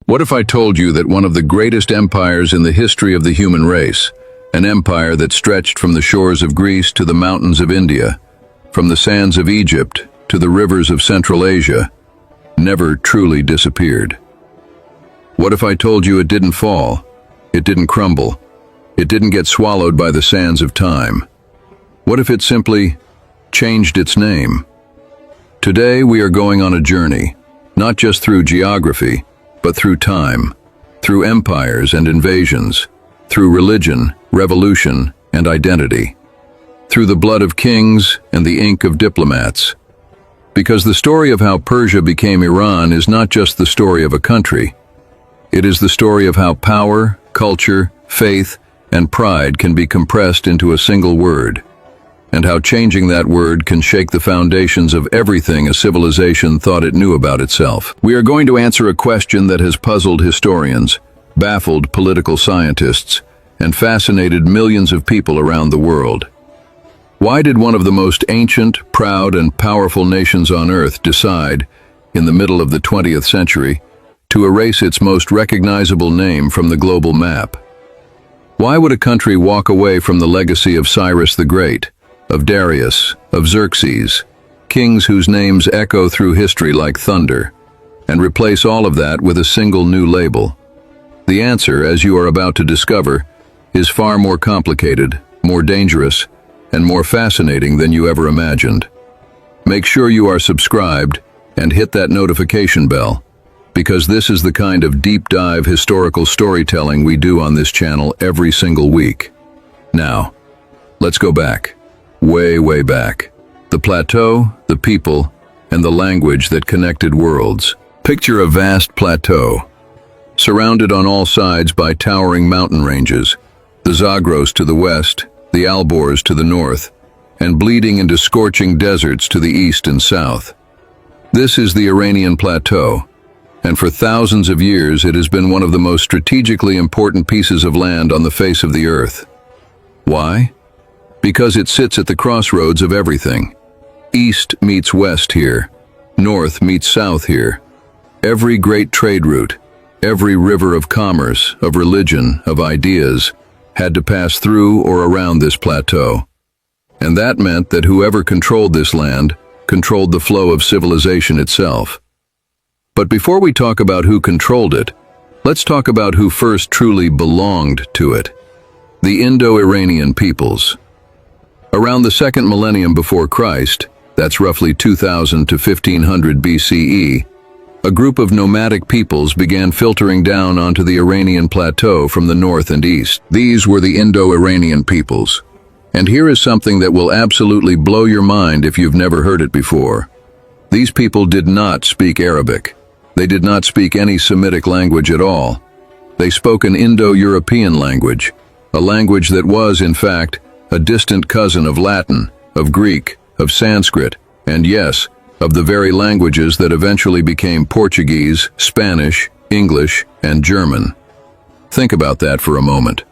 What if I told you that one of the greatest empires in the history of the human race, an empire that stretched from the shores of Greece to the mountains of India, from the sands of Egypt to the rivers of Central Asia, never truly disappeared? What if I told you it didn't fall, it didn't crumble, it didn't get swallowed by the sands of time? What if it simply changed its name? Today we are going on a journey, not just through geography, but through time, through empires and invasions, through religion, revolution, and identity, through the blood of kings and the ink of diplomats. Because the story of how Persia became Iran is not just the story of a country. It is the story of how power, culture, faith, and pride can be compressed into a single word, and how changing that word can shake the foundations of everything a civilization thought it knew about itself. We are going to answer a question that has puzzled historians, baffled political scientists, and fascinated millions of people around the world. Why did one of the most ancient, proud, and powerful nations on Earth decide, in the middle of the 20th century, to erase its most recognizable name from the global map? Why would a country walk away from the legacy of Cyrus the Great, of Darius, of Xerxes, kings whose names echo through history like thunder, and replace all of that with a single new label? The answer, as you are about to discover, is far more complicated, more dangerous, and more fascinating than you ever imagined. Make sure you are subscribed and hit that notification bell, because this is the kind of deep dive historical storytelling we do on this channel every single week. Now, let's go back. Way back. The plateau, the people, and the language that connected worlds. Picture a vast plateau, surrounded on all sides by towering mountain ranges, the Zagros to the west, the Alborz to the north, and bleeding into scorching deserts to the east and south. This is the Iranian plateau, and for thousands of years it has been one of the most strategically important pieces of land on the face of the earth. Why? Because it sits at the crossroads of everything. East meets west here, north meets south here. Every great trade route, every river of commerce, of religion, of ideas, had to pass through or around this plateau. And that meant that whoever controlled this land controlled the flow of civilization itself. But before we talk about who controlled it, let's talk about who first truly belonged to it: the Indo-Iranian peoples. Around the second millennium before Christ, that's roughly 2000 to 1500 BCE, a group of nomadic peoples began filtering down onto the Iranian plateau from the north and east. These were the Indo-Iranian peoples. And here is something that will absolutely blow your mind if you've never heard it before. These people did not speak Arabic. They did not speak any Semitic language at all. They spoke an Indo-European language, a language that was, in fact, a distant cousin of Latin, of Greek, of Sanskrit, and yes, of the very languages that eventually became Portuguese, Spanish, English, and German. Think about that for a moment.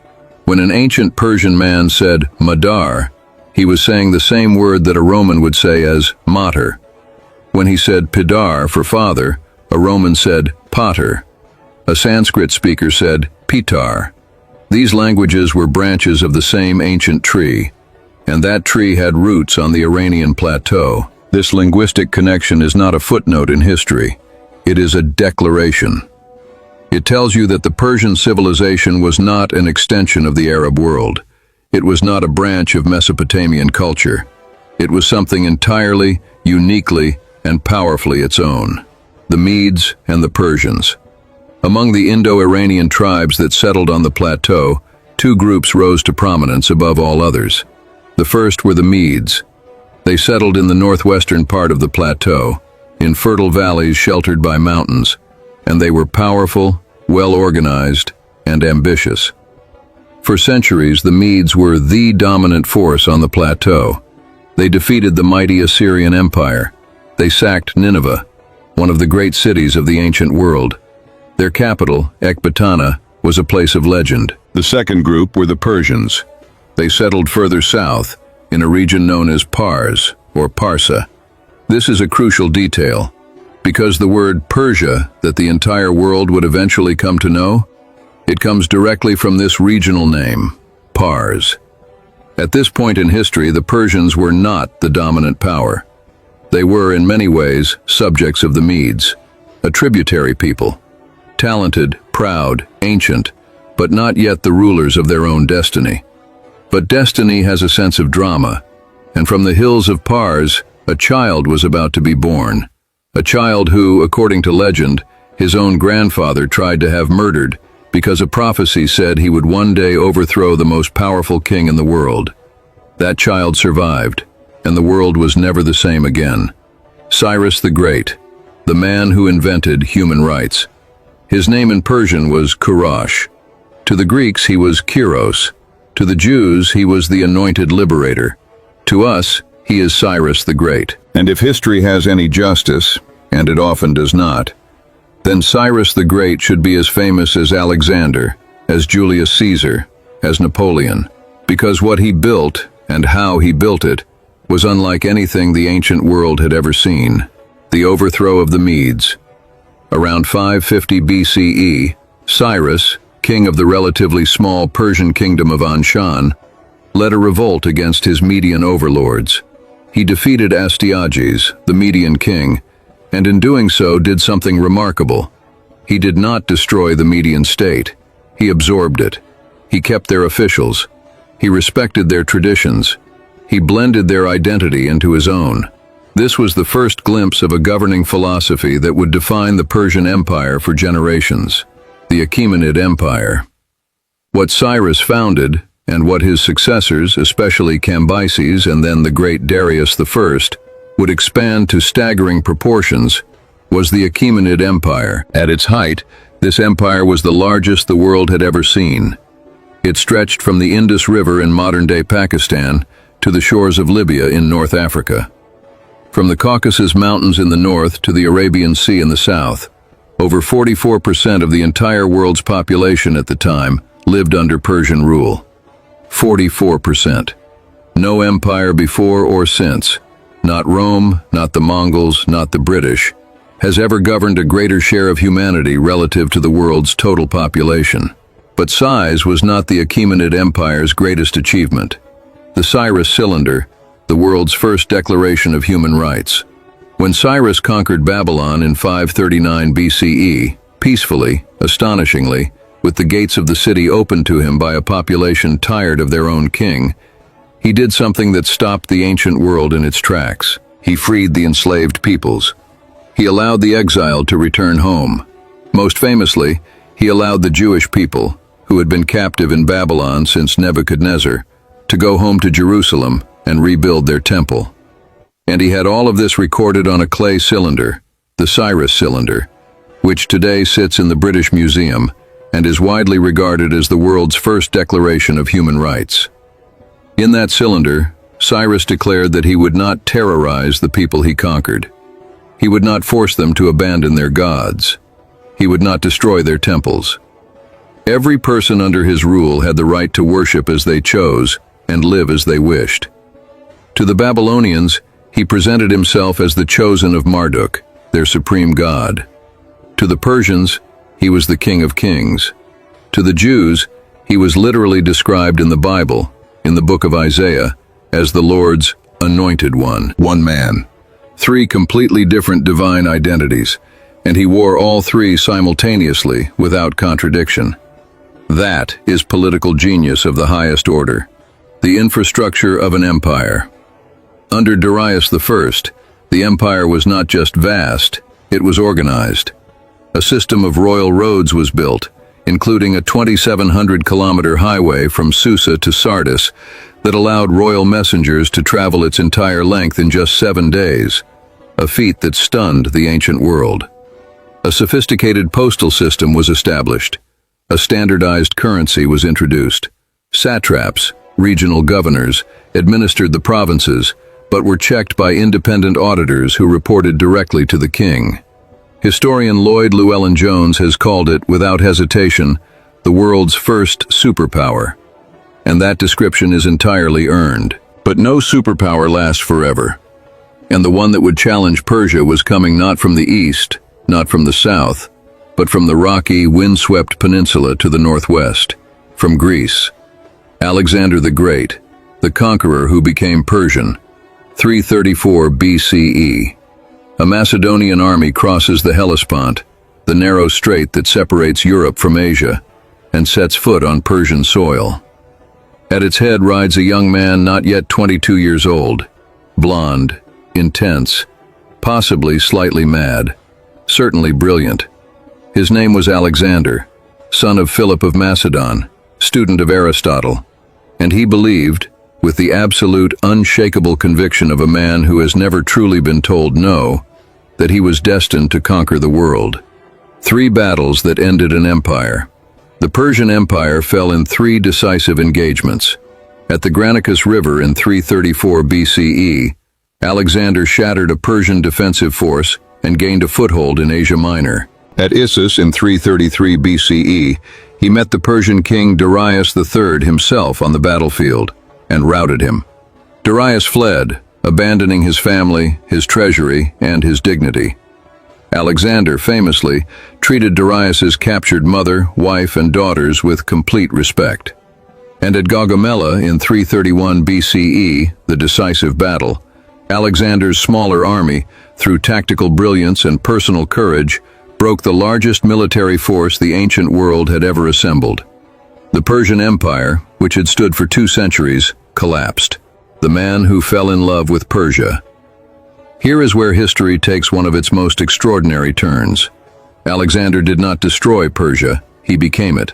When an ancient Persian man said madar, he was saying the same word that a Roman would say as mater. When he said pidar for father, a Roman said pater. A Sanskrit speaker said pitar. These languages were branches of the same ancient tree, and that tree had roots on the Iranian plateau. This linguistic connection is not a footnote in history. It is a declaration. It tells you that the Persian civilization was not an extension of the Arab world. It was not a branch of Mesopotamian culture. It was something entirely, uniquely, and powerfully its own: the Medes and the Persians. Among the Indo-Iranian tribes that settled on the plateau, two groups rose to prominence above all others. The first were the Medes. They settled in the northwestern part of the plateau, in fertile valleys sheltered by mountains, and they were powerful, well-organized, and ambitious. For centuries, the Medes were the dominant force on the plateau. They defeated the mighty Assyrian Empire. They sacked Nineveh, one of the great cities of the ancient world. Their capital, Ecbatana, was a place of legend. The second group were the Persians. They settled further south, in a region known as Pars, or Parsa. This is a crucial detail, Because the word Persia that the entire world would eventually come to know, it comes directly from this regional name, Pars. At this point in history, the Persians were not the dominant power. They were, in many ways, subjects of the Medes, a tributary people, talented, proud, ancient, but not yet the rulers of their own destiny. But destiny has a sense of drama, and from the hills of Pars, a child was about to be born. A child who, according to legend, his own grandfather tried to have murdered because a prophecy said he would one day overthrow the most powerful king in the world. That child survived, and the world was never the same again. Cyrus the Great, the man who invented human rights. His name in Persian was Kurash. To the Greeks he was Kyros. To the Jews he was the anointed liberator. To us, he is Cyrus the Great. And if history has any justice, and it often does not, then Cyrus the Great should be as famous as Alexander, as Julius Caesar, as Napoleon, because what he built, and how he built it, was unlike anything the ancient world had ever seen. The overthrow of the Medes. Around 550 BCE, Cyrus, king of the relatively small Persian kingdom of Anshan, led a revolt against his Median overlords. He defeated Astyages, the Median king, and in doing so did something remarkable. He did not destroy the Median state. He absorbed it. He kept their officials. He respected their traditions. He blended their identity into his own. This was the first glimpse of a governing philosophy that would define the Persian Empire for generations, the Achaemenid Empire. What Cyrus founded, and what his successors, especially Cambyses and then the great Darius I, would expand to staggering proportions, was the Achaemenid Empire. At its height, this empire was the largest the world had ever seen. It stretched from the Indus River in modern-day Pakistan to the shores of Libya in North Africa. From the Caucasus Mountains in the north to the Arabian Sea in the south, over 44% of the entire world's population at the time lived under Persian rule. 44%. No empire before or since, not Rome, not the Mongols, not the British, has ever governed a greater share of humanity relative to the world's total population. But size was not the Achaemenid Empire's greatest achievement. The Cyrus Cylinder, the world's first declaration of human rights. When Cyrus conquered Babylon in 539 BCE, peacefully, astonishingly, with the gates of the city opened to him by a population tired of their own king, he did something that stopped the ancient world in its tracks. He freed the enslaved peoples. He allowed the exiled to return home. Most famously, he allowed the Jewish people, who had been captive in Babylon since Nebuchadnezzar, to go home to Jerusalem and rebuild their temple. And he had all of this recorded on a clay cylinder, the Cyrus Cylinder, which today sits in the British Museum and is widely regarded as the world's first declaration of human rights. In that cylinder, Cyrus declared that he would not terrorize the people he conquered. He would not force them to abandon their gods. He would not destroy their temples. Every person under his rule had the right to worship as they chose and live as they wished. To the Babylonians, he presented himself as the chosen of Marduk, their supreme god. To the Persians, he was the King of Kings. To the Jews, he was literally described in the Bible, in the book of Isaiah, as the Lord's anointed one. One man. Three completely different divine identities, and he wore all three simultaneously without contradiction. That is political genius of the highest order. The infrastructure of an empire. Under Darius I, the empire was not just vast, it was organized. A system of royal roads was built, including a 2,700-kilometer highway from Susa to Sardis that allowed royal messengers to travel its entire length in just 7 days, a feat that stunned the ancient world. A sophisticated postal system was established. A standardized currency was introduced. Satraps, regional governors, administered the provinces, but were checked by independent auditors who reported directly to the king. Historian Lloyd Llewellyn-Jones has called it, without hesitation, the world's first superpower. And that description is entirely earned. But no superpower lasts forever. And the one that would challenge Persia was coming not from the east, not from the south, but from the rocky, windswept peninsula to the northwest, from Greece. Alexander the Great, the conqueror who became Persian, 334 BCE. A Macedonian army crosses the Hellespont, the narrow strait that separates Europe from Asia, and sets foot on Persian soil. At its head rides a young man not yet 22 years old, blonde, intense, possibly slightly mad, certainly brilliant. His name was Alexander, son of Philip of Macedon, student of Aristotle, and he believed, with the absolute, unshakable conviction of a man who has never truly been told no, that he was destined to conquer the world. 3 battles that ended an empire. The Persian Empire fell in 3 decisive engagements. At the Granicus River in 334 BCE, Alexander shattered a Persian defensive force and gained a foothold in Asia Minor. At Issus in 333 BCE, he met the Persian king Darius III himself on the battlefield and routed him. Darius fled, abandoning his family, his treasury, and his dignity. Alexander famously treated Darius's captured mother, wife, and daughters with complete respect. And at Gaugamela in 331 BCE, the decisive battle, Alexander's smaller army, through tactical brilliance and personal courage, broke the largest military force the ancient world had ever assembled. The Persian Empire, which had stood for 2 centuries, collapsed. The man who fell in love with Persia. Here is where history takes one of its most extraordinary turns. Alexander did not destroy Persia, he became it.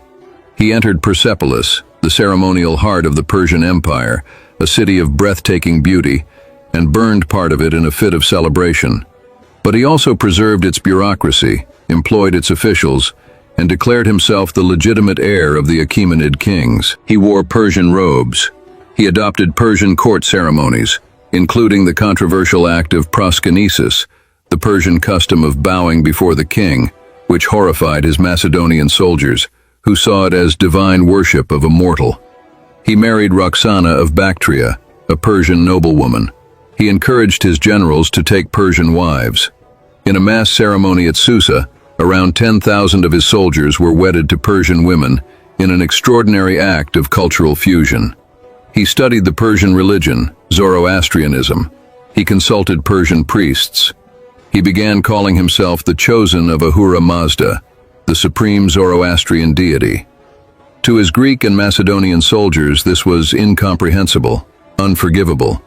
He entered Persepolis, the ceremonial heart of the Persian Empire, a city of breathtaking beauty, and burned part of it in a fit of celebration. But he also preserved its bureaucracy, employed its officials, and declared himself the legitimate heir of the Achaemenid kings. He wore Persian robes. He adopted Persian court ceremonies, including the controversial act of proskynesis, the Persian custom of bowing before the king, which horrified his Macedonian soldiers, who saw it as divine worship of a mortal. He married Roxana of Bactria, a Persian noblewoman. He encouraged his generals to take Persian wives. In a mass ceremony at Susa, around 10,000 of his soldiers were wedded to Persian women in an extraordinary act of cultural fusion. He studied the Persian religion, Zoroastrianism. He consulted Persian priests. He began calling himself the chosen of Ahura Mazda, the supreme Zoroastrian deity. To his Greek and Macedonian soldiers, this was incomprehensible, unforgivable.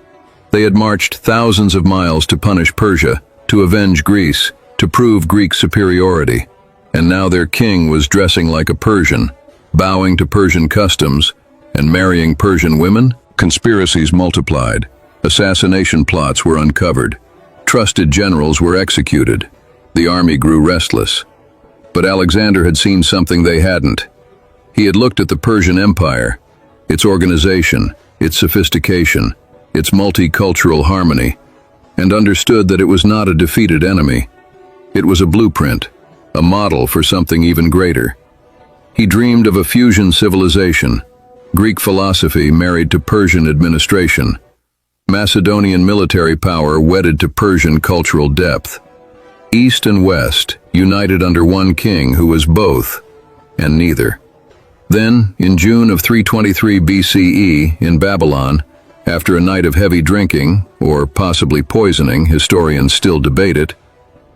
They had marched thousands of miles to punish Persia, to avenge Greece, to prove Greek superiority. And now their king was dressing like a Persian, bowing to Persian customs, and marrying Persian women. Conspiracies multiplied. Assassination plots were uncovered. Trusted generals were executed. The army grew restless. But Alexander had seen something they hadn't. He had looked at the Persian Empire, its organization, its sophistication, its multicultural harmony, and understood that it was not a defeated enemy. It was a blueprint, a model for something even greater. He dreamed of a fusion civilization, Greek philosophy married to Persian administration, Macedonian military power wedded to Persian cultural depth. East and West, united under one king who was both, and neither. Then, in June of 323 BCE, in Babylon, after a night of heavy drinking, or possibly poisoning, historians still debate it,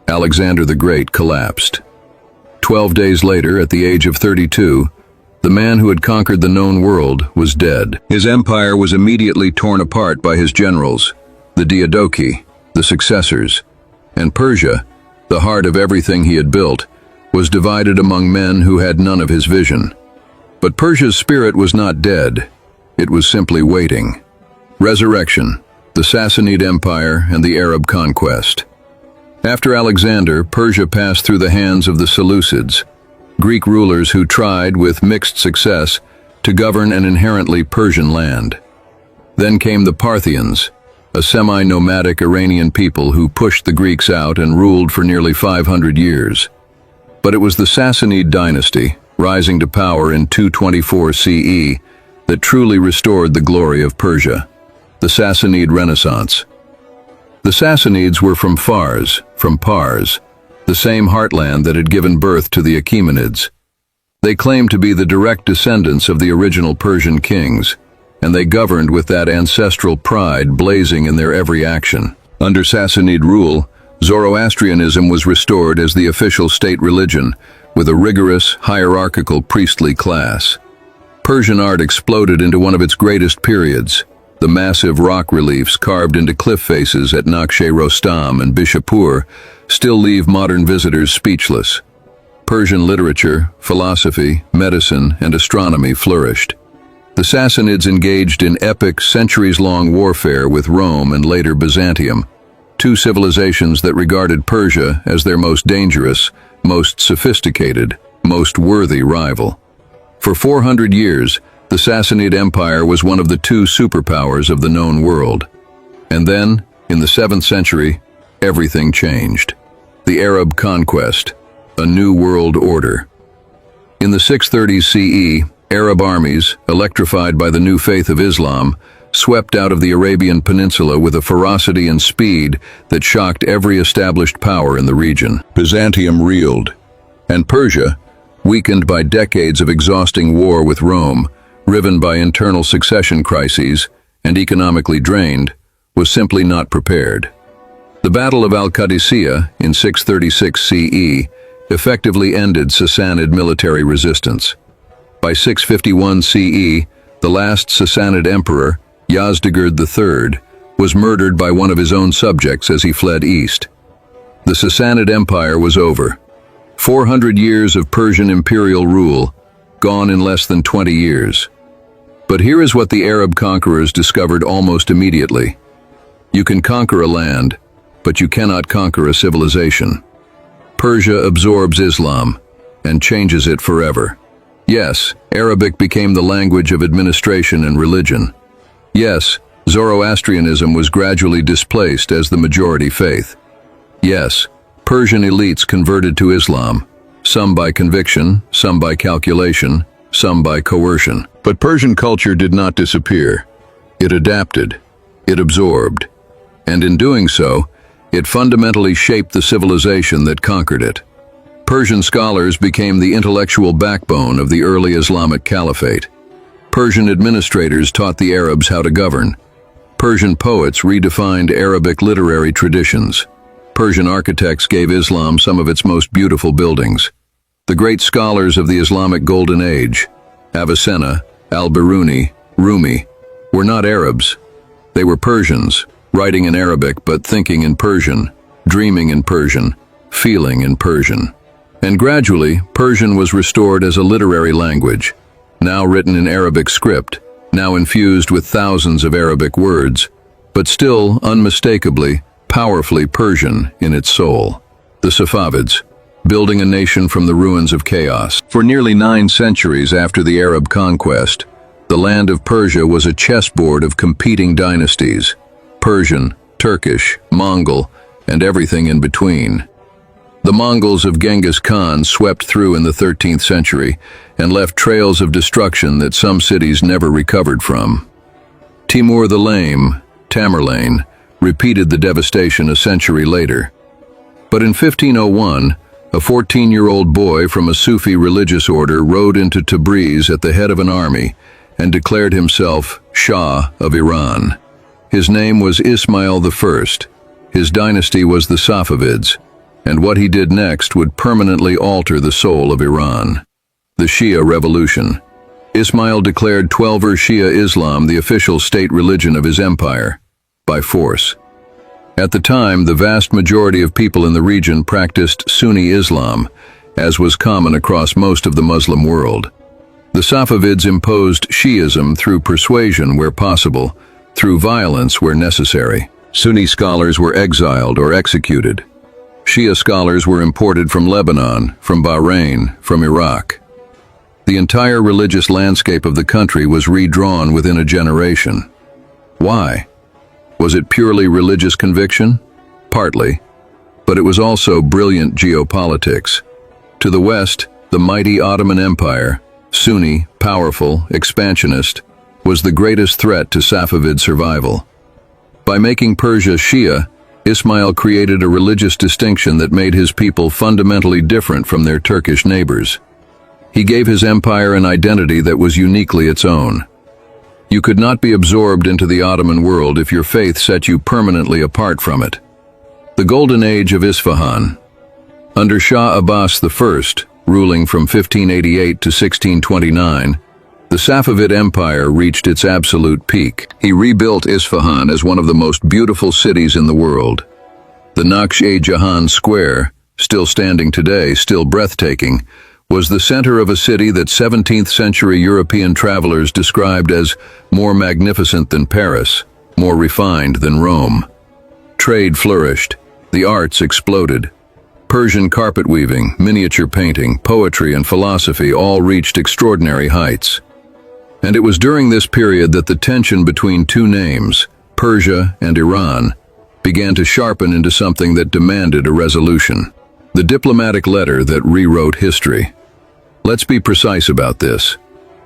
Alexander the Great collapsed. 12 days later, at the age of 32, the man who had conquered the known world was dead. His empire was immediately torn apart by his generals, the Diadochi, the successors, and Persia, the heart of everything he had built, was divided among men who had none of his vision. But Persia's spirit was not dead, it was simply waiting. Resurrection, the Sassanid Empire and the Arab conquest. After Alexander, Persia passed through the hands of the Seleucids, Greek rulers who tried, with mixed success, to govern an inherently Persian land. Then came the Parthians, a semi-nomadic Iranian people who pushed the Greeks out and ruled for nearly 500 years. But it was the Sassanid dynasty, rising to power in 224 CE, that truly restored the glory of Persia, the Sassanid Renaissance. The Sassanids were from Fars, from Pars, the same heartland that had given birth to the Achaemenids. They claimed to be the direct descendants of the original Persian kings, and they governed with that ancestral pride blazing in their every action. Under Sassanid rule, Zoroastrianism was restored as the official state religion, with a rigorous, hierarchical priestly class. Persian art exploded into one of its greatest periods. The massive rock reliefs carved into cliff faces at Nakhche-Rostam and Bishapur still leave modern visitors speechless. Persian literature, philosophy, medicine, and astronomy flourished. The Sassanids engaged in epic, centuries-long warfare with Rome and later Byzantium, two civilizations that regarded Persia as their most dangerous, most sophisticated, most worthy rival. For 400 years, the Sassanid Empire was one of the two superpowers of the known world. And then, in the 7th century, everything changed. The Arab conquest, a new world order. In the 630s CE, Arab armies, electrified by the new faith of Islam, swept out of the Arabian Peninsula with a ferocity and speed that shocked every established power in the region. Byzantium reeled, and Persia, weakened by decades of exhausting war with Rome, riven by internal succession crises, and economically drained, was simply not prepared. The Battle of Al-Qadisiyah in 636 CE effectively ended Sassanid military resistance. By 651 CE, the last Sassanid emperor, Yazdegerd III, was murdered by one of his own subjects as he fled east. The Sassanid Empire was over. 400 years of Persian imperial rule, gone in less than 20 years. But here is what the Arab conquerors discovered almost immediately. You can conquer a land, but you cannot conquer a civilization. Persia absorbs Islam and changes it forever. Yes, Arabic became the language of administration and religion. Yes, Zoroastrianism was gradually displaced as the majority faith. Yes, Persian elites converted to Islam, some by conviction, some by calculation, some by coercion. But Persian culture did not disappear. It adapted, it absorbed, and in doing so, it fundamentally shaped the civilization that conquered it. Persian scholars became the intellectual backbone of the early Islamic Caliphate. Persian administrators taught the Arabs how to govern. Persian poets redefined Arabic literary traditions. Persian architects gave Islam some of its most beautiful buildings. The great scholars of the Islamic Golden Age, Avicenna, Al-Biruni, Rumi, were not Arabs. They were Persians, writing in Arabic but thinking in Persian, dreaming in Persian, feeling in Persian. And gradually, Persian was restored as a literary language, now written in Arabic script, now infused with thousands of Arabic words, but still unmistakably, powerfully Persian in its soul. The Safavids, building a nation from the ruins of chaos. For nearly 9 centuries after the Arab conquest, the land of Persia was a chessboard of competing dynasties: Persian, Turkish, Mongol, and everything in between. The Mongols of Genghis Khan swept through in the 13th century and left trails of destruction that some cities never recovered from. Timur the Lame, Tamerlane, repeated the devastation a century later. But in 1501, a 14-year-old boy from a Sufi religious order rode into Tabriz at the head of an army and declared himself Shah of Iran. His name was Ismail I. His dynasty was the Safavids, and what he did next would permanently alter the soul of Iran. The Shia Revolution. Ismail declared Twelver Shia Islam the official state religion of his empire, by force. At the time, the vast majority of people in the region practiced Sunni Islam, as was common across most of the Muslim world. The Safavids imposed Shi'ism through persuasion where possible, through violence where necessary. Sunni scholars were exiled or executed. Shia scholars were imported from Lebanon, from Bahrain, from Iraq. The entire religious landscape of the country was redrawn within a generation. Why? Was it purely religious conviction? Partly. But it was also brilliant geopolitics. To the west, the mighty Ottoman Empire, Sunni, powerful, expansionist, was the greatest threat to Safavid survival. By making Persia Shia, Ismail created a religious distinction that made his people fundamentally different from their Turkish neighbors. He gave his empire an identity that was uniquely its own. You could not be absorbed into the Ottoman world if your faith set you permanently apart from it. The Golden Age of Isfahan. Under Shah Abbas I, ruling from 1588 to 1629, the Safavid Empire reached its absolute peak. He rebuilt Isfahan as one of the most beautiful cities in the world. The Naqsh-e-Jahan Square, still standing today, still breathtaking, was the center of a city that 17th-century European travelers described as more magnificent than Paris, more refined than Rome. Trade flourished. The arts exploded. Persian carpet weaving, miniature painting, poetry, and philosophy all reached extraordinary heights. And it was during this period that the tension between two names, Persia and Iran, began to sharpen into something that demanded a resolution. The diplomatic letter that rewrote history. Let's be precise about this.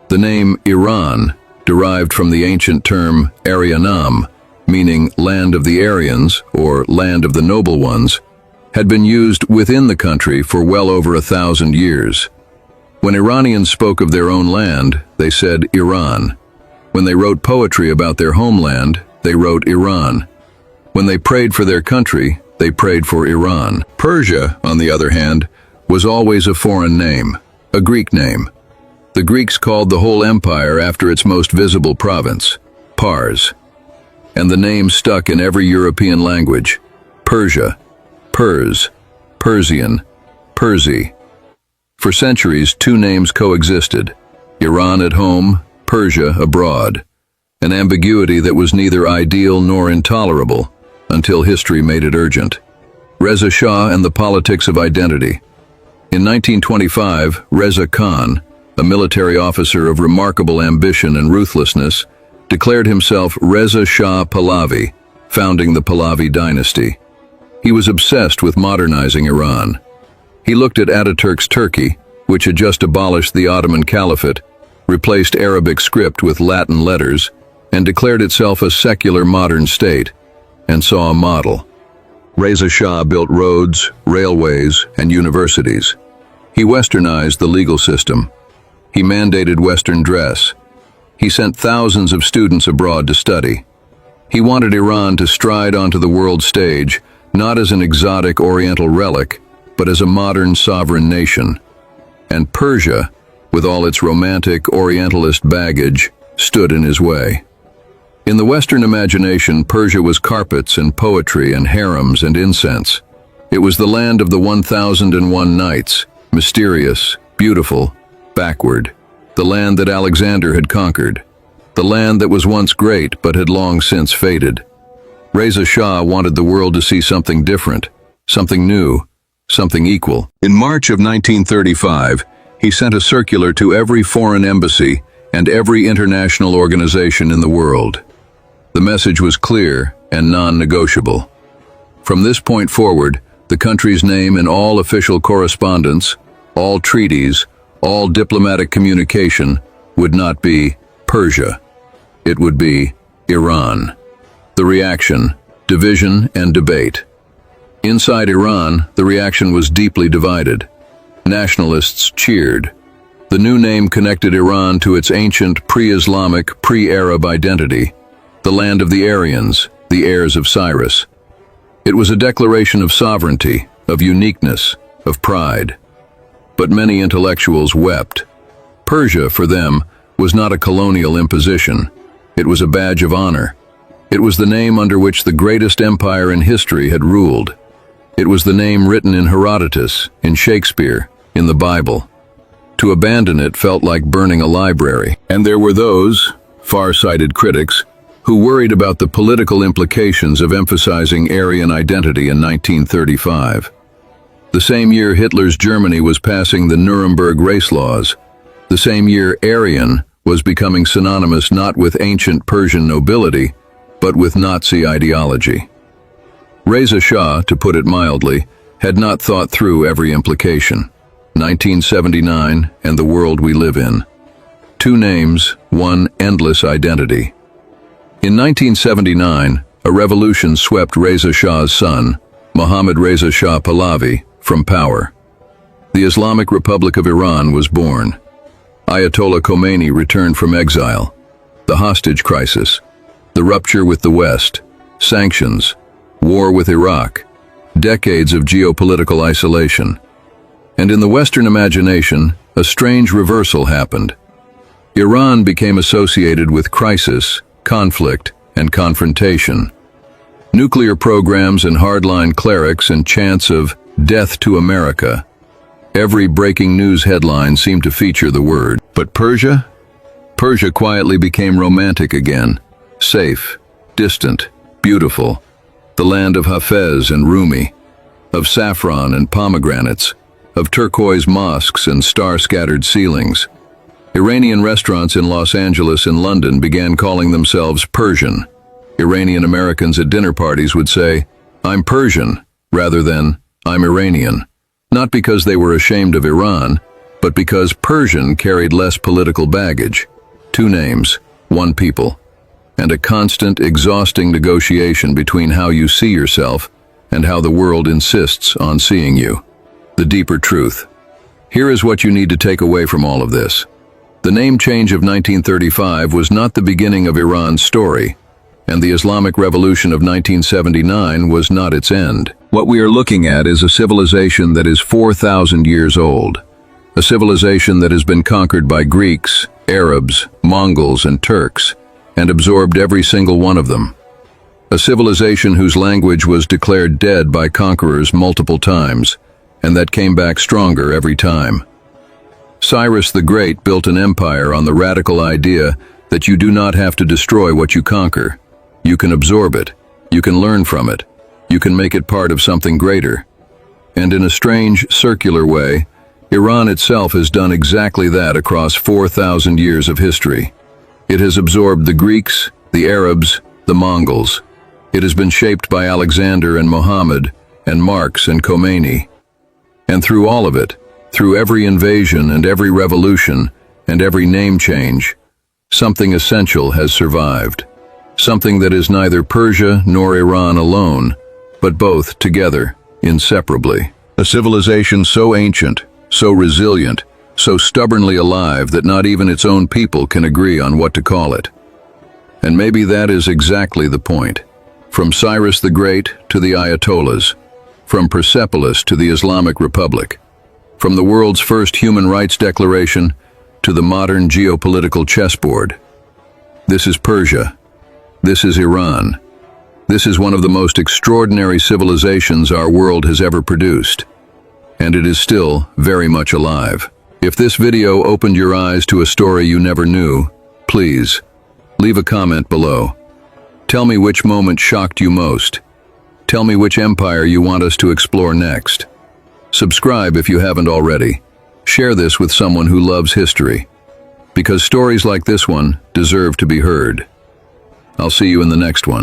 The name Iran, derived from the ancient term Aryanam, meaning land of the Aryans or land of the noble ones, had been used within the country for well over 1,000 years. When Iranians spoke of their own land, they said Iran. When they wrote poetry about their homeland, they wrote Iran. When they prayed for their country, they prayed for Iran. Persia, on the other hand, was always a foreign name, a Greek name. The Greeks called the whole empire after its most visible province, Pars. And the name stuck in every European language: Persia, Pers, Persian, Persi. For centuries, two names coexisted: Iran at home, Persia abroad. An ambiguity that was neither ideal nor intolerable, until history made it urgent. Reza Shah and the politics of identity. In 1925, Reza Khan, a military officer of remarkable ambition and ruthlessness, declared himself Reza Shah Pahlavi, founding the Pahlavi dynasty. He was obsessed with modernizing Iran. He looked at Ataturk's Turkey, which had just abolished the Ottoman Caliphate, replaced Arabic script with Latin letters, and declared itself a secular modern state, and saw a model. Reza Shah built roads, railways, and universities. He westernized the legal system. He mandated Western dress. He sent thousands of students abroad to study. He wanted Iran to stride onto the world stage, not as an exotic Oriental relic, but as a modern sovereign nation. And Persia, with all its romantic Orientalist baggage, stood in his way. In the Western imagination, Persia was carpets and poetry and harems and incense. It was the land of the 1001 nights, mysterious, beautiful, backward. The land that Alexander had conquered. The land that was once great but had long since faded. Reza Shah wanted the world to see something different, something new, something equal. In March of 1935, he sent a circular to every foreign embassy and every international organization in the world. The message was clear and non-negotiable. From this point forward, the country's name in all official correspondence, all treaties, all diplomatic communication would not be Persia. It would be Iran. The reaction, division and debate. Inside Iran, the reaction was deeply divided. Nationalists cheered. The new name connected Iran to its ancient pre-Islamic, pre-Arab identity, the land of the Aryans, the heirs of Cyrus. It was a declaration of sovereignty, of uniqueness, of pride. But many intellectuals wept. Persia, for them, was not a colonial imposition. It was a badge of honor. It was the name under which the greatest empire in history had ruled. It was the name written in Herodotus, in Shakespeare, in the Bible. To abandon it felt like burning a library. And there were those, far-sighted critics, who worried about the political implications of emphasizing Aryan identity in 1935. The same year Hitler's Germany was passing the Nuremberg race laws. The same year Aryan was becoming synonymous not with ancient Persian nobility, but with Nazi ideology. Reza Shah, to put it mildly, had not thought through every implication. 1979 and the world we live in. Two names, one endless identity. In 1979, a revolution swept Reza Shah's son, Mohammad Reza Shah Pahlavi, from power. The Islamic Republic of Iran was born. Ayatollah Khomeini returned from exile. The hostage crisis, the rupture with the West, sanctions, war with Iraq, decades of geopolitical isolation. And in the Western imagination, a strange reversal happened. Iran became associated with crisis, conflict, and confrontation. Nuclear programs and hardline clerics and chants of "Death to America." Every breaking news headline seemed to feature the word. But Persia? Persia quietly became romantic again. Safe, distant, beautiful. The land of Hafez and Rumi, of saffron and pomegranates, of turquoise mosques and star-scattered ceilings. Iranian restaurants in Los Angeles and London began calling themselves Persian. Iranian Americans at dinner parties would say, "I'm Persian," rather than, "I'm Iranian." Not because they were ashamed of Iran, but because Persian carried less political baggage. Two names, one people, and a constant, exhausting negotiation between how you see yourself and how the world insists on seeing you. The deeper truth. Here is what you need to take away from all of this. The name change of 1935 was not the beginning of Iran's story, and the Islamic Revolution of 1979 was not its end. What we are looking at is a civilization that is 4,000 years old, a civilization that has been conquered by Greeks, Arabs, Mongols, and Turks, and absorbed every single one of them. A civilization whose language was declared dead by conquerors multiple times, and that came back stronger every time. Cyrus the Great built an empire on the radical idea that you do not have to destroy what you conquer. You can absorb it, you can learn from it, you can make it part of something greater. And in a strange, circular way, Iran itself has done exactly that across 4,000 years of history. It has absorbed the Greeks, the Arabs, the Mongols. It has been shaped by Alexander and Muhammad, and Marx and Khomeini. And through all of it, through every invasion and every revolution and every name change, something essential has survived. Something that is neither Persia nor Iran alone, but both together, inseparably. A civilization so ancient, so resilient, so stubbornly alive that not even its own people can agree on what to call it. And maybe that is exactly the point. From Cyrus the Great to the Ayatollahs, from Persepolis to the Islamic Republic, from the world's first human rights declaration to the modern geopolitical chessboard. This is Persia. This is Iran. This is one of the most extraordinary civilizations our world has ever produced. And it is still very much alive. If this video opened your eyes to a story you never knew, please, leave a comment below. Tell me which moment shocked you most. Tell me which empire you want us to explore next. Subscribe if you haven't already. Share this with someone who loves history. Because stories like this one deserve to be heard. I'll see you in the next one.